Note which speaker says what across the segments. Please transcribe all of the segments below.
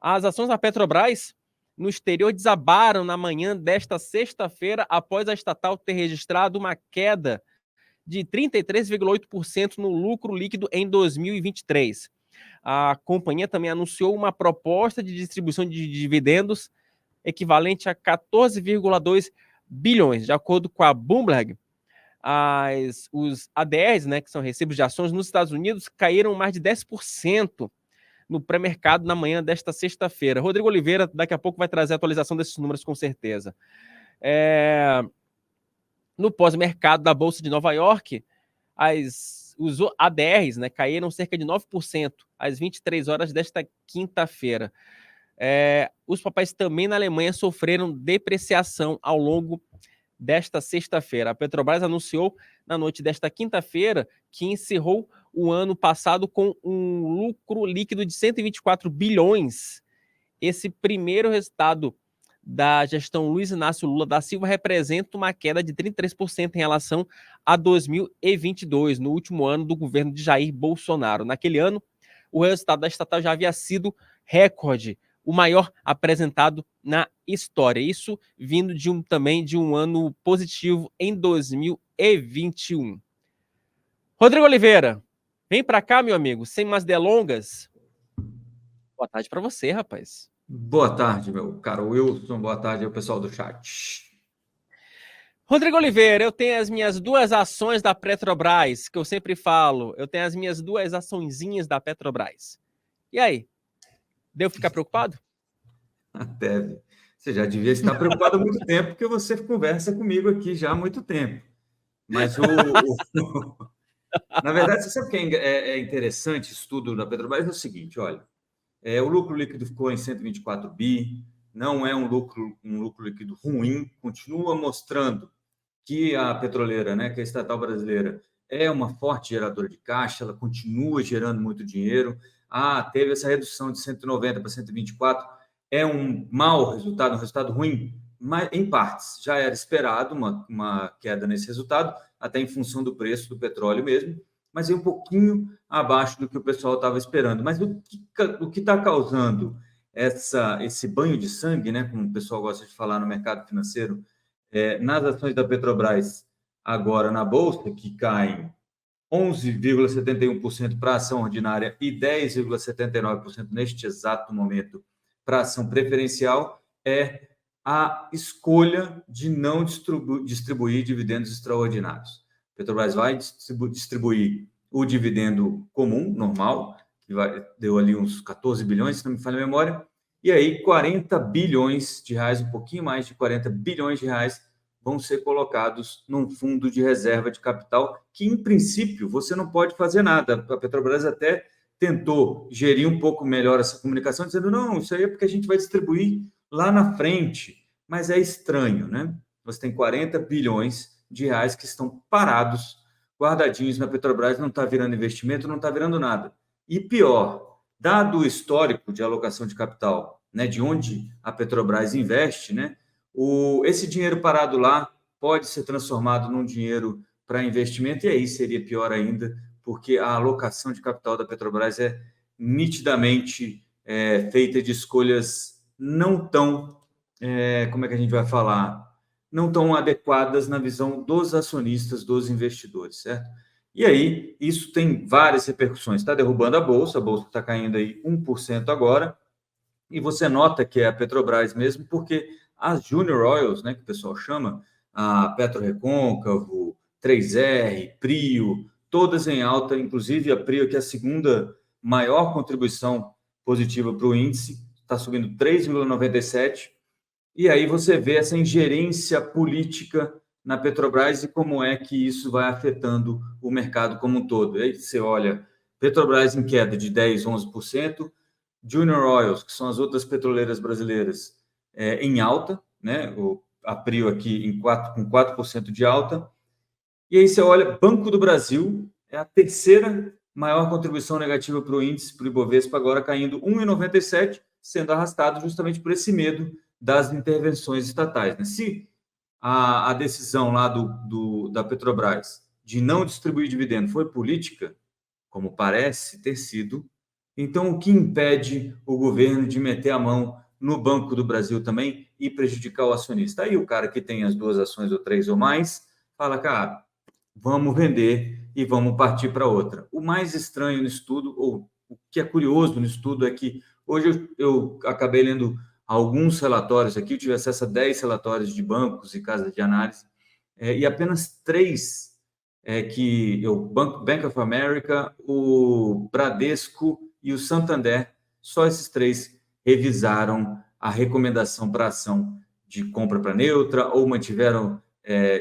Speaker 1: As ações da Petrobras no exterior desabaram na manhã desta sexta-feira após a estatal ter registrado uma queda de 33,8% no lucro líquido em 2023. A companhia também anunciou uma proposta de distribuição de dividendos equivalente a 14,2 bilhões. De acordo com a Bloomberg, os ADRs, né, que são recibos de ações nos Estados Unidos, caíram mais de 10% no pré-mercado na manhã desta sexta-feira. Rodrigo Oliveira daqui a pouco vai trazer a atualização desses números com certeza. No pós-mercado da Bolsa de Nova York, os ADRs, né, caíram cerca de 9% às 23 horas desta quinta-feira. Os papéis também na Alemanha sofreram depreciação ao longo desta sexta-feira. A Petrobras anunciou na noite desta quinta-feira que encerrou o ano passado com um lucro líquido de 124 bilhões. Esse primeiro resultado da gestão Luiz Inácio Lula da Silva representa uma queda de 33% em relação a 2022, no último ano do governo de Jair Bolsonaro. Naquele ano, o resultado da estatal já havia sido recorde, o maior apresentado na história. Isso vindo também de um ano positivo em 2021. Rodrigo Oliveira, vem para cá, meu amigo, sem mais delongas. Boa tarde para você, rapaz.
Speaker 2: Boa tarde, meu caro Wilson. Boa tarde ao pessoal do chat.
Speaker 1: Rodrigo Oliveira, eu tenho as minhas duas ações da Petrobras, que eu sempre falo. Eu tenho as minhas duas açõezinhas da Petrobras. E aí? Devo ficar preocupado?
Speaker 2: Deve. Você já devia estar preocupado há muito tempo, porque você conversa comigo aqui já há muito tempo. Mas na verdade, você sabe o que é interessante isso tudo da Petrobras? É o seguinte, olha, o lucro líquido ficou em 124 bi, não é um lucro líquido ruim, continua mostrando que a petroleira, né, que a estatal brasileira, é uma forte geradora de caixa, ela continua gerando muito dinheiro. Teve essa redução de 190 para 124, é um mau resultado, um resultado ruim, mas em partes já era esperado uma queda nesse resultado, até em função do preço do petróleo mesmo, mas é um pouquinho abaixo do que o pessoal estava esperando. Mas o que está causando esse banho de sangue, né, como o pessoal gosta de falar no mercado financeiro, nas ações da Petrobras agora na Bolsa, que caem 11,71% para a ação ordinária e 10,79% neste exato momento para a ação preferencial, é a escolha de não distribuir dividendos extraordinários. A Petrobras vai distribuir o dividendo comum, normal, que deu ali uns 14 bilhões, se não me falha a memória, e aí 40 bilhões de reais, um pouquinho mais de 40 bilhões de reais, vão ser colocados num fundo de reserva de capital que, em princípio, você não pode fazer nada. A Petrobras até tentou gerir um pouco melhor essa comunicação, dizendo, não, isso aí é porque a gente vai distribuir lá na frente. Mas é estranho, né? Você tem 40 bilhões de reais que estão parados, guardadinhos na Petrobras, não está virando investimento, não está virando nada. E pior, dado o histórico de alocação de capital, né, de onde a Petrobras investe, né, esse dinheiro parado lá pode ser transformado num dinheiro para investimento, e aí seria pior ainda, porque a alocação de capital da Petrobras é nitidamente feita de escolhas não tão, como é que a gente vai falar, não tão adequadas na visão dos acionistas, dos investidores, certo? E aí, isso tem várias repercussões. Está derrubando a Bolsa está caindo aí 1% agora, e você nota que é a Petrobras mesmo, porque as Junior Oils, né, que o pessoal chama, a PetroRecôncavo, 3R, Prio, todas em alta, inclusive a Prio, que é a segunda maior contribuição positiva para o índice, está subindo 3,97%, e aí você vê essa ingerência política na Petrobras e como é que isso vai afetando o mercado como um todo. Aí você olha, Petrobras em queda de 10%, 11%, Junior Oils, que são as outras petroleiras brasileiras, em alta, né? A Prio aqui com 4% de alta. E aí você olha, Banco do Brasil é a terceira maior contribuição negativa para o índice, para o Ibovespa, agora caindo 1,97%, sendo arrastado justamente por esse medo das intervenções estatais. Né? Se a decisão lá da Petrobras de não distribuir dividendo foi política, como parece ter sido, Então, o que impede o governo de meter a mão no Banco do Brasil também e prejudicar o acionista? Aí o cara que tem as 2 ações ou 3 ou mais, fala, cara, vamos vender e vamos partir para outra. O mais estranho no estudo, ou o que é curioso no estudo, é que hoje eu acabei lendo alguns relatórios aqui, eu tive acesso a 10 relatórios de bancos e casas de análise, e apenas 3 que o Bank of America, o Bradesco e o Santander, só esses 3 revisaram a recomendação para ação de compra para neutra ou mantiveram,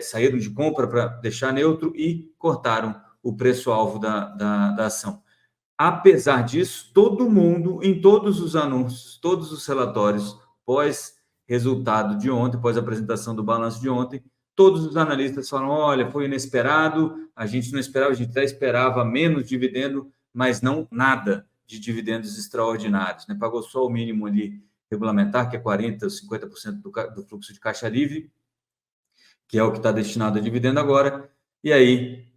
Speaker 2: saíram de compra para deixar neutro e cortaram o preço-alvo da ação. Apesar disso, todo mundo, em todos os anúncios, todos os relatórios, pós-resultado de ontem, pós-apresentação do balanço de ontem, todos os analistas falam, olha, foi inesperado, a gente não esperava, a gente até esperava menos dividendo, mas não nada de dividendos extraordinários, né? Pagou só o mínimo ali regulamentar, que é 40% ou 50% do fluxo de caixa livre, que é o que está destinado a dividendo agora, e aí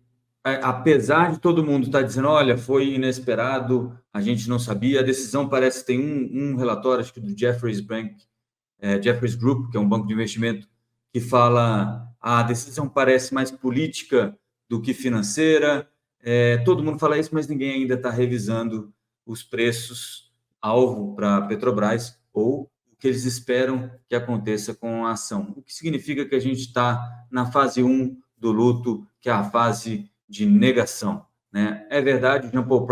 Speaker 2: apesar de todo mundo estar dizendo, olha, foi inesperado, a gente não sabia, a decisão parece que tem um relatório, acho que do Jefferies Bank, Jefferies Group, que é um banco de investimento, que fala a decisão parece mais política do que financeira. Todo mundo fala isso, mas ninguém ainda está revisando os preços alvo para a Petrobras ou o que eles esperam que aconteça com a ação. O que significa que a gente está na fase 1 do luto, que é a fase de negação, né? É verdade, João Paulo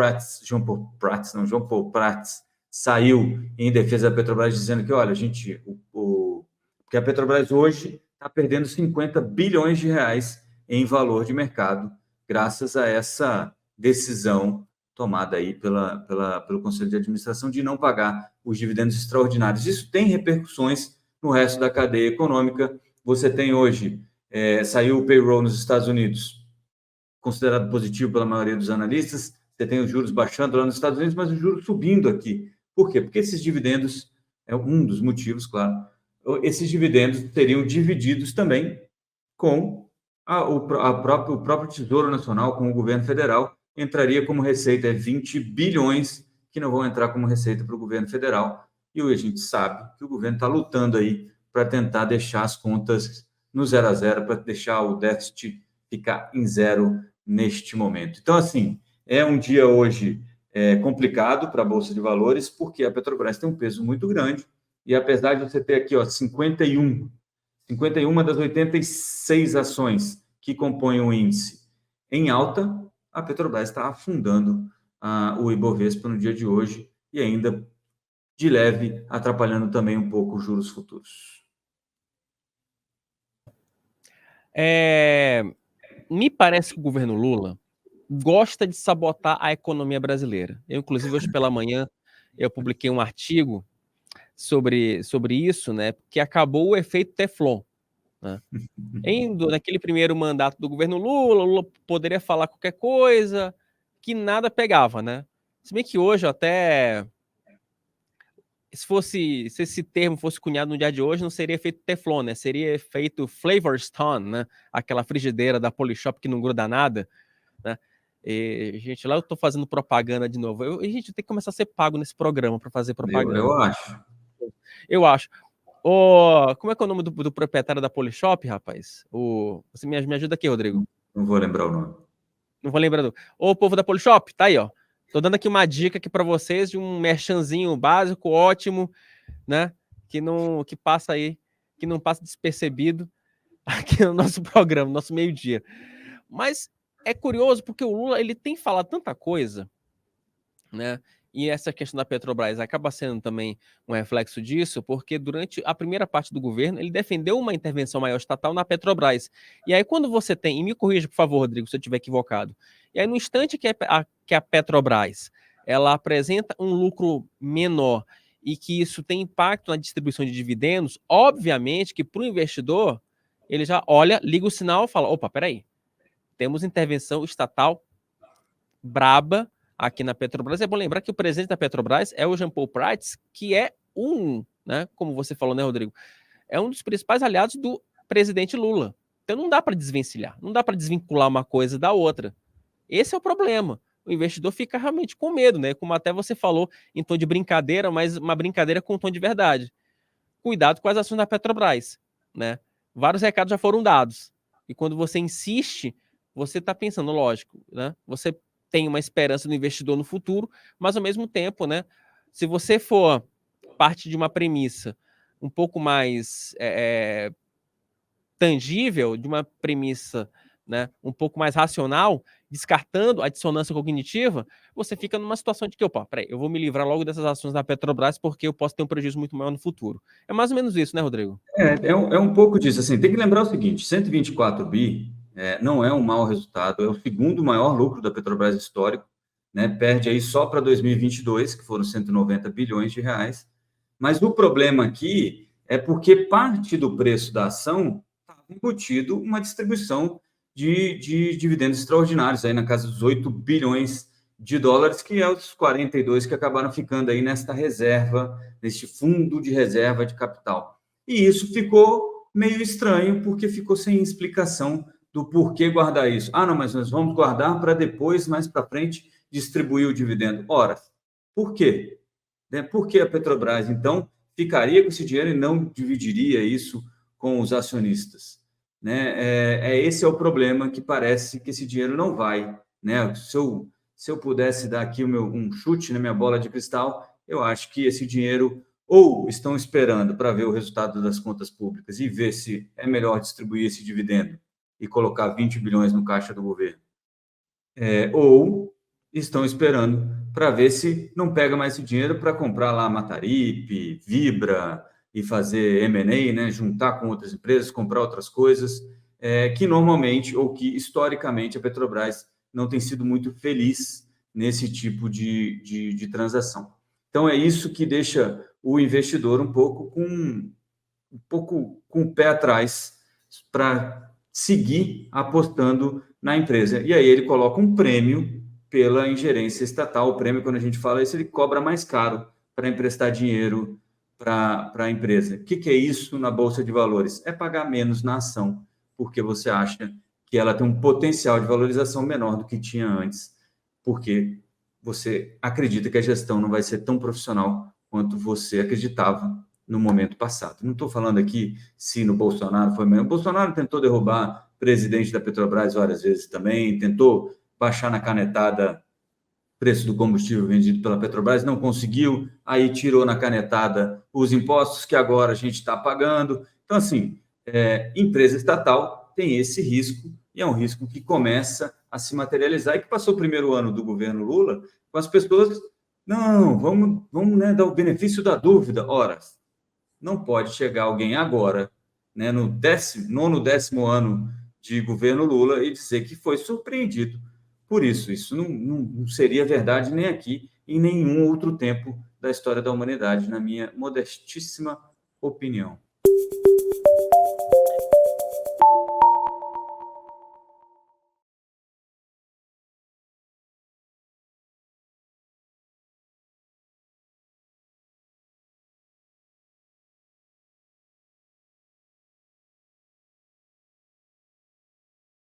Speaker 2: Prats saiu em defesa da Petrobras dizendo que, olha, gente, porque a Petrobras hoje está perdendo 50 bilhões de reais em valor de mercado, graças a essa decisão tomada aí pelo Conselho de Administração de não pagar os dividendos extraordinários. Isso tem repercussões no resto da cadeia econômica. Você tem hoje, saiu o payroll nos Estados Unidos, considerado positivo pela maioria dos analistas, você tem os juros baixando lá nos Estados Unidos, mas os juros subindo aqui. Por quê? Porque esses dividendos, é um dos motivos, claro, esses dividendos seriam divididos também com o próprio Tesouro Nacional, com o governo federal, entraria como receita, 20 bilhões que não vão entrar como receita para o governo federal. E a gente sabe que o governo está lutando aí para tentar deixar as contas no 0 a 0, para deixar o déficit ficar em zero neste momento. Então, assim, é um dia hoje complicado para a Bolsa de Valores, porque a Petrobras tem um peso muito grande, e apesar de você ter aqui 51 das 86 ações que compõem o índice em alta, a Petrobras está afundando o Ibovespa no dia de hoje e ainda de leve atrapalhando também um pouco os juros futuros.
Speaker 1: Me parece que o governo Lula gosta de sabotar a economia brasileira. Eu, inclusive, hoje pela manhã, eu publiquei um artigo sobre isso, né? Porque acabou o efeito Teflon. Né? Naquele primeiro mandato do governo Lula poderia falar qualquer coisa que nada pegava, né? Se bem que hoje até se esse termo fosse cunhado no dia de hoje, não seria feito Teflon, né? Seria feito Flavor Stone, né? Aquela frigideira da Polishop que não gruda nada, né? E, gente, lá eu tô fazendo propaganda de novo. Gente, tem que começar a ser pago nesse programa para fazer propaganda.
Speaker 2: Eu acho.
Speaker 1: Eu acho. Como é que é o nome do proprietário da Polishop, rapaz? Você me ajuda aqui, Rodrigo.
Speaker 2: Não vou lembrar o nome.
Speaker 1: Não vou lembrar. Ô, povo da Polishop, tá aí, ó. Tô dando aqui uma dica aqui para vocês de um merchanzinho básico, ótimo, né? Que passa aí, que não passa despercebido aqui no nosso programa, nosso meio-dia. Mas é curioso porque o Lula, ele tem falado tanta coisa, né? E essa questão da Petrobras acaba sendo também um reflexo disso, porque durante a primeira parte do governo, ele defendeu uma intervenção maior estatal na Petrobras. E aí, quando você tem, e me corrija, por favor, Rodrigo, se eu estiver equivocado, e aí, no instante que a Petrobras ela apresenta um lucro menor e que isso tem impacto na distribuição de dividendos, obviamente que para o investidor, ele já olha, liga o sinal e fala: opa, peraí, temos intervenção estatal braba aqui na Petrobras. É bom lembrar que o presidente da Petrobras é o Jean Paul Prats, que é né, como você falou, né, Rodrigo? É um dos principais aliados do presidente Lula. Então não dá para desvencilhar, não dá para desvincular uma coisa da outra. Esse é o problema, o investidor fica realmente com medo, né? Como até você falou em tom de brincadeira, mas uma brincadeira com tom de verdade. Cuidado com as ações da Petrobras, né? Vários recados já foram dados. E quando você insiste, você está pensando, lógico, né? Você tem uma esperança do investidor no futuro, mas ao mesmo tempo, né? Se você for parte de uma premissa um pouco mais tangível, de uma premissa, né, um pouco mais racional, descartando a dissonância cognitiva, você fica numa situação de que, opa, peraí, eu vou me livrar logo dessas ações da Petrobras porque eu posso ter um prejuízo muito maior no futuro. É mais ou menos isso, né, Rodrigo?
Speaker 2: É um pouco disso. Assim, tem que lembrar o seguinte: 124 bi não é um mau resultado, é o segundo maior lucro da Petrobras histórico, né? Perde aí só para 2022, que foram 190 bilhões de reais. Mas o problema aqui é porque parte do preço da ação está embutido uma distribuição de dividendos extraordinários, aí na casa dos 8 bilhões de dólares, que é os 42 que acabaram ficando aí nesta reserva, neste fundo de reserva de capital. E isso ficou meio estranho, porque ficou sem explicação do porquê guardar isso. Ah, não, mas nós vamos guardar para depois, mais para frente, distribuir o dividendo. Ora, por quê? Por que a Petrobras, então, ficaria com esse dinheiro e não dividiria isso com os acionistas? Né? Esse é o problema, que parece que esse dinheiro não vai. Né? Se eu pudesse dar aqui um chute na minha bola de cristal, eu acho que esse dinheiro ou estão esperando para ver o resultado das contas públicas e ver se é melhor distribuir esse dividendo e colocar 20 bilhões no caixa do governo, ou estão esperando para ver se não pega mais esse dinheiro para comprar lá Mataripe, Vibra e fazer M&A, né? Juntar com outras empresas, comprar outras coisas, que normalmente ou que historicamente a Petrobras não tem sido muito feliz nesse tipo de transação. Então é isso que deixa o investidor um pouco com o pé atrás para seguir apostando na empresa. E aí ele coloca um prêmio pela ingerência estatal. O prêmio, quando a gente fala isso, ele cobra mais caro para emprestar dinheiro para a empresa. O que é isso na Bolsa de Valores? É pagar menos na ação, porque você acha que ela tem um potencial de valorização menor do que tinha antes, porque você acredita que a gestão não vai ser tão profissional quanto você acreditava no momento passado. Não estou falando aqui se no Bolsonaro foi mesmo. O Bolsonaro tentou derrubar o presidente da Petrobras várias vezes também, tentou baixar na canetada o preço do combustível vendido pela Petrobras, não conseguiu, aí tirou na canetada os impostos que agora a gente está pagando. Então, assim, empresa estatal tem esse risco, e é um risco que começa a se materializar, e que passou o primeiro ano do governo Lula com as pessoas, não, vamos né, dar o benefício da dúvida. Ora, não pode chegar alguém agora, né, no 10º ano de governo Lula, e dizer que foi surpreendido por isso. Isso não seria verdade nem aqui, em nenhum outro tempo da história da humanidade, na minha modestíssima opinião.